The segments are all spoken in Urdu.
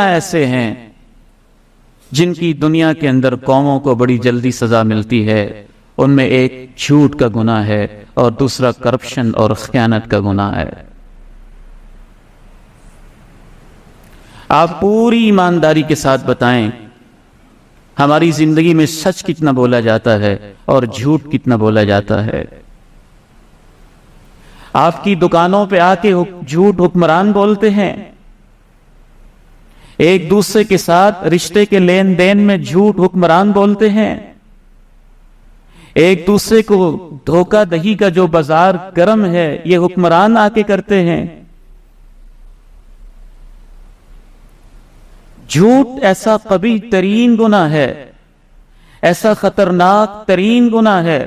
ایسے ہیں جن کی دنیا کے اندر قوموں کو بڑی جلدی سزا ملتی ہے، ان میں ایک جھوٹ کا گناہ ہے اور دوسرا کرپشن اور خیانت کا گناہ ہے۔ آپ پوری ایمانداری کے ساتھ بتائیں ہماری زندگی میں سچ کتنا بولا جاتا ہے اور جھوٹ کتنا بولا جاتا ہے۔ آپ کی دکانوں پہ آ کے جھوٹ حکمران بولتے ہیں، ایک دوسرے کے ساتھ رشتے کے لین دین میں جھوٹ حکمران بولتے ہیں، ایک دوسرے کو دھوکہ دہی کا جو بازار گرم ہے یہ حکمران آ کے کرتے ہیں۔ جھوٹ ایسا قبیح ترین گناہ ہے، ایسا خطرناک ترین گناہ ہے،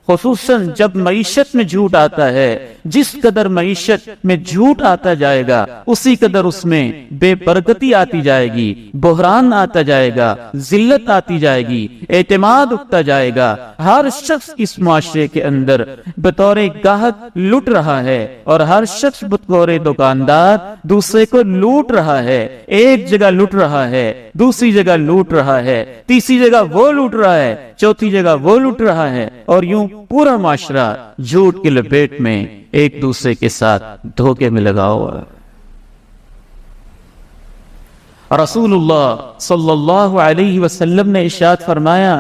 خصوصاً جب معیشت میں جھوٹ آتا ہے۔ جس قدر معیشت میں جھوٹ آتا جائے گا اسی قدر اس میں بے برکتی آتی جائے گی، بحران آتا جائے گا، ذلت آتی جائے گی، اعتماد اٹھتا جائے گا۔ ہر شخص اس معاشرے کے اندر بطور گاہک لٹ رہا ہے اور ہر شخص بطور دکاندار دوسرے کو لوٹ رہا ہے۔ ایک جگہ لٹ رہا ہے، دوسری جگہ لوٹ رہا ہے، تیسری جگہ وہ لوٹ رہا ہے، چوتھی جگہ وہ لوٹ رہا ہے، اور یوں پورا معاشرہ جھوٹ کی لپیٹ میں ایک دوسرے کے ساتھ دھوکے میں لگا ہوا ہے۔ رسول اللہ صلی اللہ علیہ وسلم نے ارشاد فرمایا،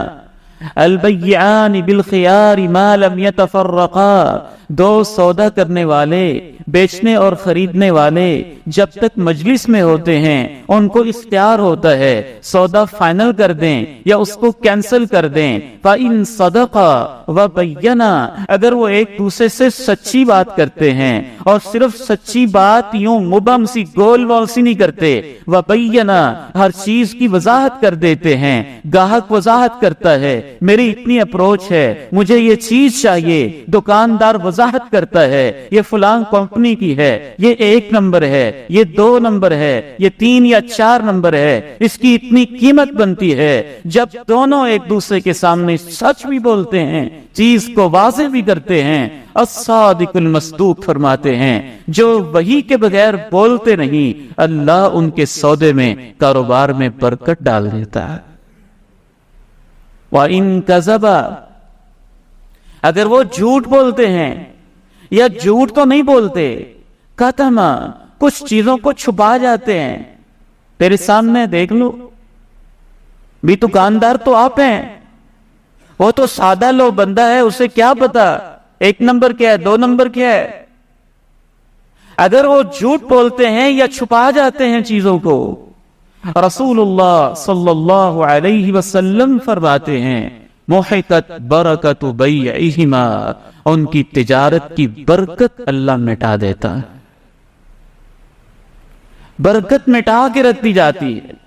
البیعان بالخیار ما لم یتفرقا، دو سودا کرنے والے، بیچنے اور خریدنے والے جب تک مجلس میں ہوتے ہیں ان کو اختیار ہوتا ہے سودا فائنل کر دیں یا اس کو کینسل کر دیں۔ فَإِن صَدَقَا وَبَيَّنَا، اگر وہ ایک دوسرے سے سچی بات کرتے ہیں اور صرف سچی بات یوں مبہم سی گول مول سی نہیں کرتے، وَبَيَّنَا، ہر چیز کی وضاحت کر دیتے ہیں۔ گاہک وضاحت کرتا ہے میری اتنی اپروچ ہے، مجھے یہ چیز چاہیے، دکاندار وضاحت کرتا ہے یہ فلان کمپنی کی ہے، یہ 1 نمبر ہے، یہ 2 نمبر ہے، یہ 3 یا 4 نمبر ہے، اس کی اتنی قیمت بنتی ہے۔ جب دونوں ایک دوسرے کے سامنے سچ بھی بولتے ہیں، چیز کو واضح بھی کرتے ہیں، الصادق المصدوق فرماتے ہیں جو وحی کے بغیر بولتے نہیں اللہ ان کے سودے میں، کاروبار میں برکت ڈال دیتا ہے۔ وَإِن كَذَبَا، اگر وہ جھوٹ بولتے ہیں یا جھوٹ تو نہیں بولتے، کتما، کچھ چیزوں کو چھپا جاتے ہیں، تیرے سامنے دیکھ لو بھی دکاندار تو آپ ہیں، وہ تو سادہ لو بندہ ہے، اسے کیا پتا 1 نمبر کیا ہے 2 نمبر کیا ہے۔ اگر وہ جھوٹ بولتے ہیں یا چھپا جاتے ہیں چیزوں کو، رسول اللہ صلی اللہ علیہ وسلم فرماتے ہیں محقت برکت بیعہما، ان کی تجارت کی برکت اللہ مٹا دیتا ہے، برکت مٹا کے رکھ دی جاتی ہے۔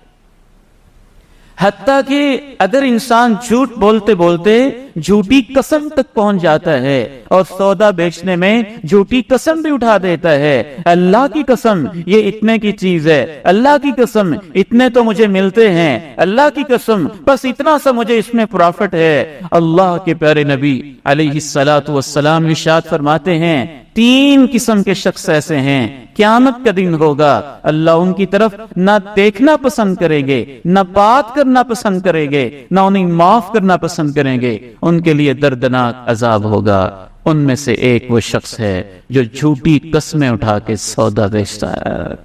حتیٰ کہ اگر انسان جھوٹ بولتے بولتے جھوٹی قسم تک پہنچ جاتا ہے اور سودا بیچنے میں جھوٹی قسم بھی اٹھا دیتا ہے، اللہ کی قسم یہ اتنے کی چیز ہے، اللہ کی قسم اتنے تو مجھے ملتے ہیں، اللہ کی قسم بس اتنا سا مجھے اس میں پروفٹ ہے۔ اللہ کے پیارے نبی علیہ الصلوۃ والسلام ارشاد فرماتے ہیں 3 قسم کے شخص ایسے ہیں قیامت کا دن ہوگا اللہ ان کی طرف نہ دیکھنا پسند کریں گے، نہ بات کرنا پسند کریں گے، نہ انہیں معاف کرنا پسند کریں گے، ان کے لیے دردناک عذاب ہوگا۔ ان میں سے ایک وہ شخص ہے جو جھوٹی قسمیں اٹھا کے سودا بیچتا ہے۔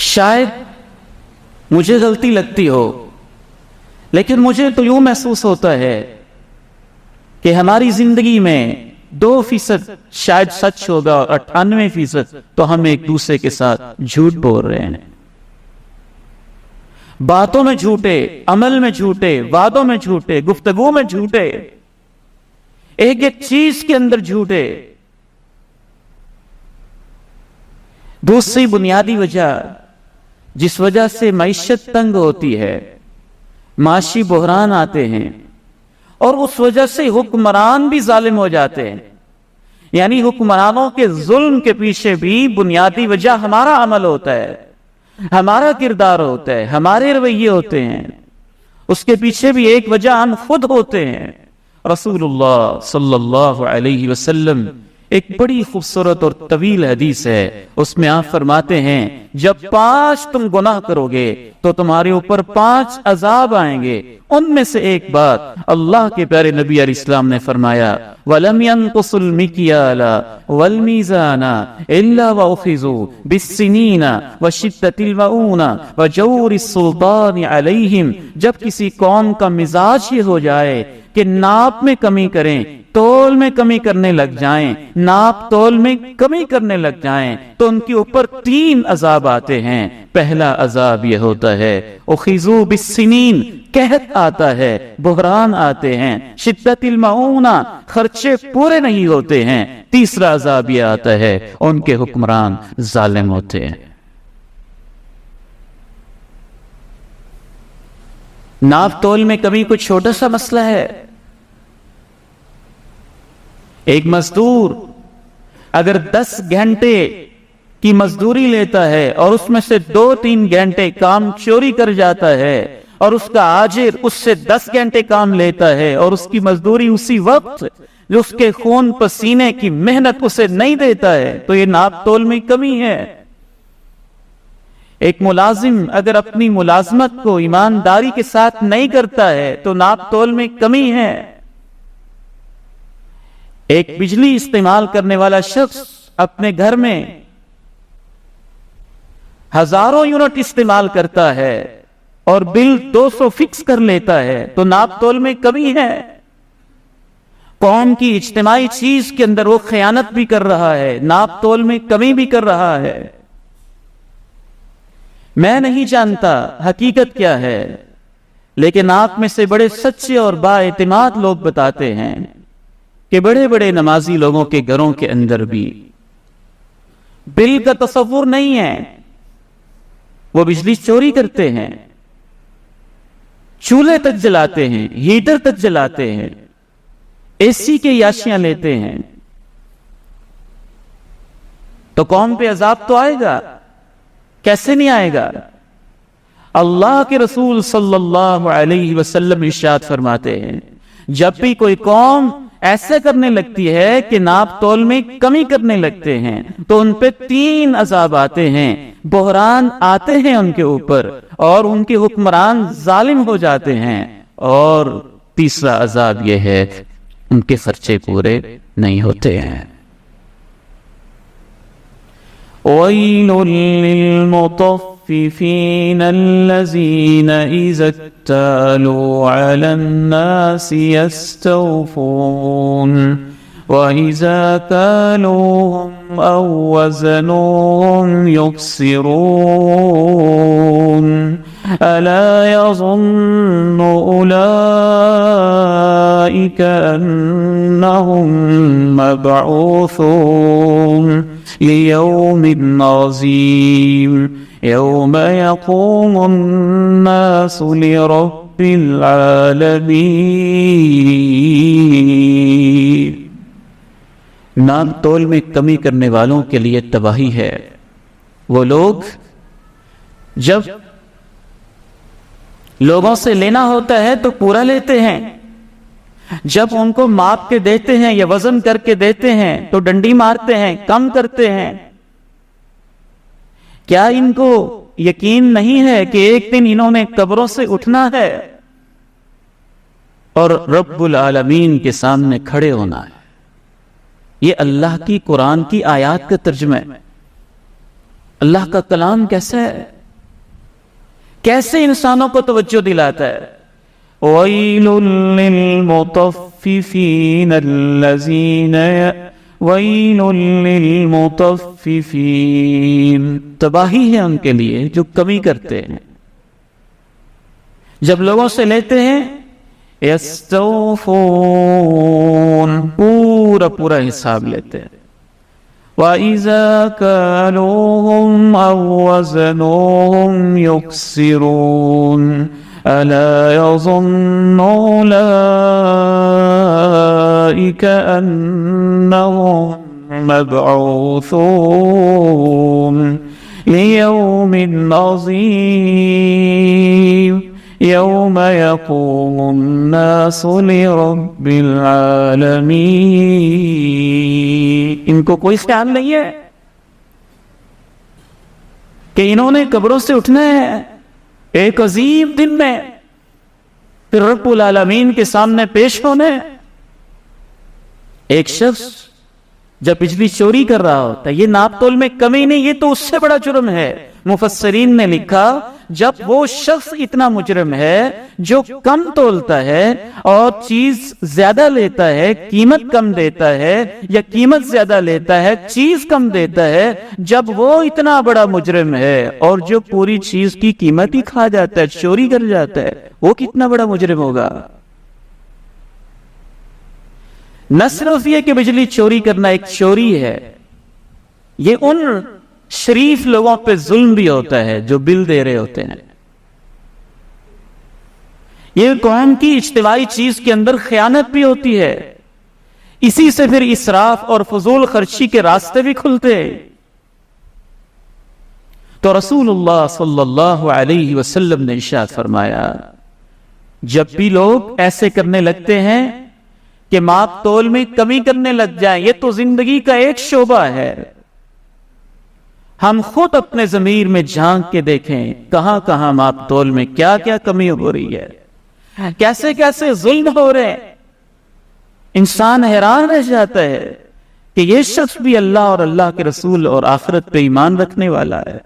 شاید مجھے غلطی لگتی ہو، لیکن مجھے تو یوں محسوس ہوتا ہے کہ ہماری زندگی میں 2% شاید سچ ہوگا اور 98% تو ہم ایک دوسرے کے ساتھ جھوٹ بول رہے ہیں، باتوں میں جھوٹے، عمل میں جھوٹے، وعدوں میں جھوٹے، گفتگو میں جھوٹے، ایک ایک چیز کے اندر جھوٹے۔ دوسری بنیادی وجہ جس وجہ سے معیشت تنگ ہوتی ہے، معاشی بحران آتے ہیں اور اس وجہ سے حکمران بھی ظالم ہو جاتے ہیں، یعنی حکمرانوں کے ظلم کے پیچھے بھی بنیادی وجہ ہمارا عمل ہوتا ہے، ہمارا کردار ہوتا ہے، ہمارے رویے ہوتے ہیں، اس کے پیچھے بھی ایک وجہ ہم خود ہوتے ہیں۔ رسول اللہ صلی اللہ علیہ وسلم ایک بڑی خوبصورت اور طویل حدیث ہے، اس میں آپ فرماتے ہیں جب 5 تم گناہ کرو گے تو تمہارے اوپر 5 عذاب آئیں گے، ان میں سے ایک بات اللہ کے پیارے نبی علیہ السلام نے فرمایا وَلَمْ يَنْقُصُ الْمِكْيَالَ وَالْمِيزَانَ إِلَّا وَأُخِذُوا بِالسِّنِينَ وَشِدَّةِ الْمَؤُونَ وَجَوْرِ السُّلْطَانِ عَلَيْهِمْ، جب کسی قوم کا مزاج یہ ہو جائے کہ ناپ میں کمی کریں، تول میں کمی کرنے لگ جائیں، ناپ تول میں کمی کرنے لگ جائیں، تو ان کے اوپر 3 عذاب آتے ہیں۔ پہلا عذاب یہ ہوتا ہے اخذوا بالسنین، قحط آتا ہے، بحران آتے ہیں، شدت المعونہ، خرچے پورے نہیں ہوتے ہیں۔ تیسرا عذاب یہ آتا ہے ان کے حکمران ظالم ہوتے ہیں۔ ناپ تول میں کمی کوئی چھوٹا سا مسئلہ ہے؟ ایک مزدور اگر 10 گھنٹے کی مزدوری لیتا ہے اور اس میں سے 2-3 گھنٹے کام چوری کر جاتا ہے، اور اس کا آجر اس سے 10 گھنٹے کام لیتا ہے اور اس کی مزدوری اسی وقت جو اس کے خون پسینے کی محنت اسے نہیں دیتا ہے، تو یہ ناپ تول میں کمی ہے۔ ایک ملازم اگر اپنی ملازمت کو ایمانداری کے ساتھ نہیں کرتا ہے تو ناپ تول میں کمی ہے۔ ایک بجلی استعمال کرنے والا شخص اپنے گھر میں ہزاروں یونٹ استعمال کرتا ہے اور بل 200 فکس کر لیتا ہے، تو ناپ تول میں کمی ہے۔ قوم کی اجتماعی چیز کے اندر وہ خیانت بھی کر رہا ہے، ناپ تول میں کمی بھی کر رہا ہے۔ میں نہیں جانتا حقیقت کیا ہے، لیکن آپ میں سے بڑے سچے اور با اعتماد لوگ بتاتے ہیں کہ بڑے بڑے نمازی لوگوں کے گھروں کے اندر بھی بل کا تصور نہیں ہے، وہ بجلی چوری کرتے ہیں، چولہے تک جلاتے ہیں، ہیٹر تک جلاتے ہیں، اے سی کے یاشیاں لیتے ہیں، تو قوم پہ عذاب تو آئے گا، کیسے نہیں آئے گا؟ اللہ کے رسول صلی اللہ علیہ وسلم ارشاد فرماتے ہیں جب بھی کوئی قوم ایسے کرنے لگتی ہے کہ ناپ تول میں کمی کرنے لگتے ہیں تو ان پہ 3 عذاب آتے ہیں، بحران آتے ہیں ان کے اوپر، اور ان کے حکمران ظالم ہو جاتے ہیں، اور تیسرا عذاب یہ ہے ان کے خرچے پورے نہیں ہوتے ہیں۔ وَيْلٌ لِّلْمُطَفِّفِينَ الَّذِينَ إِذَا اكْتَالُوا عَلَى النَّاسِ يَسْتَوْفُونَ وَإِذَا كَالُوهُمْ أَوْ وَّزَنُوهُمْ يُخْسِرُونَ أَلَا يَظُنُّ أُولَئِكَ أَنَّهُمْ مَبْعُوثُونَ لِيَوْمٍ عَظِيمٍ يَوْمَ يَقُومُ النَّاسُ لِرَبِّ الْعَالَمِينَ۔ ناپ تول میں کمی کرنے والوں کے لیے تباہی ہے۔ وہ لوگ جب لوگوں سے لینا ہوتا ہے تو پورا لیتے ہیں، جب ان کو ماپ کے دیتے ہیں یا وزن کر کے دیتے ہیں تو ڈنڈی مارتے ہیں، کم کرتے ہیں۔ کیا ان کو یقین نہیں ہے کہ ایک دن انہوں نے قبروں سے اٹھنا ہے اور رب العالمین کے سامنے کھڑے ہونا ہے؟ یہ اللہ کی قرآن کی آیات کا ترجمہ ہے۔ اللہ کا کلام کیسا ہے، کیسے انسانوں کو توجہ دلاتا ہے۔ وَيْلٌ لِّلْمُطَفِّفِينَ الَّذِينَ وَيْلٌ لِّلْمُطَفِّفِينَ، تباہی ہے ان کے لیے جو کمی کرتے ہیں۔ جب لوگوں سے لیتے ہیں یستوفون، پورا حساب لیتے ہیں۔ وَإِذَا كَالُوهُمْ أَوْ وَّزَنُوهُمْ يُخْسِرُونَ أَلَا يَظُنُّ أُولَئِكَ أَنَّهُمْ مَبْعُوثُونَ لِيَوْمٍ عَظِيمٍ یوم یقوم الناس لرب العالمین. ان کو کوئی خیال نہیں ہے کہ انہوں نے قبروں سے اٹھنا ہے ایک عظیم دن میں، پھر رب العالمین کے سامنے پیش ہونے. ایک شخص جب بجلی چوری کر رہا ہوتا ہے، یہ ناپ تول میں کمی نہیں، یہ تو اس سے بڑا جرم ہے. مفسرین نے لکھا جب وہ شخص اتنا مجرم ہے جو کم تولتا ہے اور چیز زیادہ لیتا ہے، قیمت کم دیتا ہے، یا قیمت زیادہ لیتا ہے چیز کم دیتا ہے، جب وہ اتنا بڑا مجرم ہے اور جو پوری چیز کی قیمت ہی کھا جاتا ہے، چوری کر جاتا ہے، وہ کتنا بڑا مجرم ہوگا. نہ صرف یہ کہ بجلی چوری کرنا ایک چوری ہے، یہ ان شریف لوگوں پہ ظلم بھی ہوتا ہے جو بل دے رہے ہوتے ہیں. یہ قوم کی اجتماعی چیز کے اندر خیانت بھی ہوتی ہے. اسی سے پھر اسراف اور فضول خرچی کے راستے بھی کھلتے ہیں. تو رسول اللہ صلی اللہ علیہ وسلم نے ارشاد فرمایا جب بھی لوگ ایسے کرنے لگتے ہیں کہ ماپ تول میں کمی کرنے لگ جائیں، یہ تو زندگی کا ایک شعبہ ہے. ہم خود اپنے ضمیر میں جھانک کے دیکھیں کہاں کہاں ماپ تول میں کیا کیا کمی ہو رہی ہے، کیسے کیسے ظلم ہو رہے ہیں. انسان حیران رہ جاتا ہے کہ یہ شخص بھی اللہ اور اللہ کے رسول اور آخرت پہ ایمان رکھنے والا ہے.